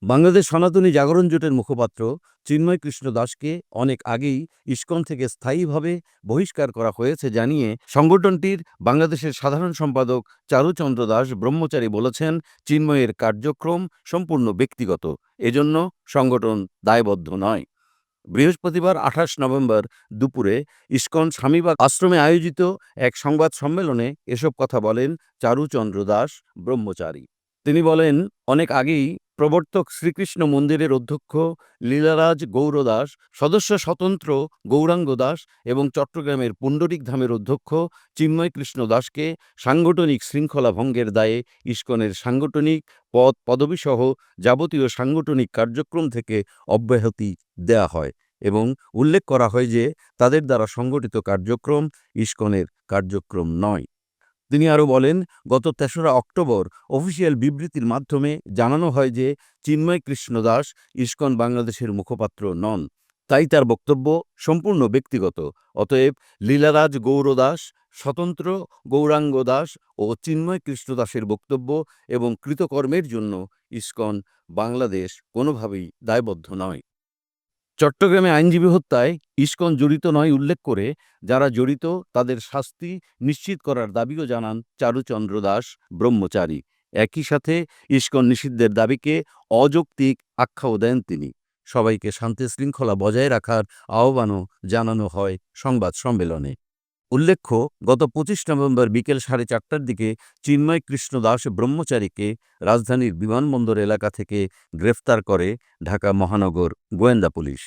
বাংলাদেশ সনাতনী জাগরণ জোটের মুখপাত্র চিন্ময় কৃষ্ণ দাসকে অনেক আগেই ইসকন থেকে স্থায়ীভাবে বহিষ্কার করা হয়েছে জানিয়ে সংগঠনটির বাংলাদেশের সাধারণ সম্পাদক চারুচন্দ্র দাস ব্রহ্মচারী বলেছেন, চিন্ময়ের কার্যক্রম সম্পূর্ণ ব্যক্তিগত, এজন্য সংগঠন দায়বদ্ধ নয়। বৃহস্পতিবার ২৮ নভেম্বর দুপুরে ইসকন স্বামীবাগ আশ্রমে আয়োজিত এক সংবাদ সম্মেলনে এসব কথা বলেন চারুচন্দ্র দাস ব্রহ্মচারী। তিনি বলেন, অনেক আগেই প্রবর্তক শ্রীকৃষ্ণ মন্দিরের অধ্যক্ষ লীলারাজ গৌর দাস, সদস্য স্বতন্ত্র গৌরাঙ্গ দাস এবং চট্টগ্রামের পুণ্ডরিক ধামের অধ্যক্ষ চিন্ময় কৃষ্ণ দাসকে সাংগঠনিক শৃঙ্খলা ভঙ্গের দায়ে ইসকনের সাংগঠনিক পদ পদবীসহ যাবতীয় সাংগঠনিক কার্যক্রম থেকে অব্যাহতি দেয়া হয় এবং উল্লেখ করা হয় যে তাদের দ্বারা সংগঠিত কার্যক্রম ইসকনের কার্যক্রম নয়। তিনি আরও বলেন, গত ৩রা অক্টোবর অফিসিয়াল বিবৃতির মাধ্যমে জানানো হয় যে চিন্ময় কৃষ্ণ দাস ইসকন বাংলাদেশের মুখপাত্র নন, তাই তার বক্তব্য সম্পূর্ণ ব্যক্তিগত। অতএব লীলারাজ গৌর দাস, স্বতন্ত্র গৌরাঙ্গ দাস ও চিন্ময় কৃষ্ণ দাসের বক্তব্য এবং কৃতকর্মের জন্য ইসকন বাংলাদেশ কোনোভাবেই দায়বদ্ধ নয়। চট্টগ্রামে আইনজীবী হত্যায় ইসকন জড়িত নয় উল্লেখ করে যারা জড়িত তাদের শাস্তি নিশ্চিত করার দাবিও জানান চারুচন্দ্র দাস ব্রহ্মচারী। একই সাথে ইসকন নিষিদ্ধের দাবিকে অযৌক্তিক আখ্যাও দেন তিনি। সবাইকে শান্তি শৃঙ্খলা বজায় রাখার আহ্বানও জানানো হয় সংবাদ সম্মেলনে। উল্লেখ্য, গত ২৫ নভেম্বর বিকেল ৪:৩০টার দিকে চিন্ময় কৃষ্ণ দাস ব্রহ্মচারীকে রাজধানীর বিমানবন্দর এলাকা থেকে গ্রেফতার করে ঢাকা মহানগর গোয়েন্দা পুলিশ।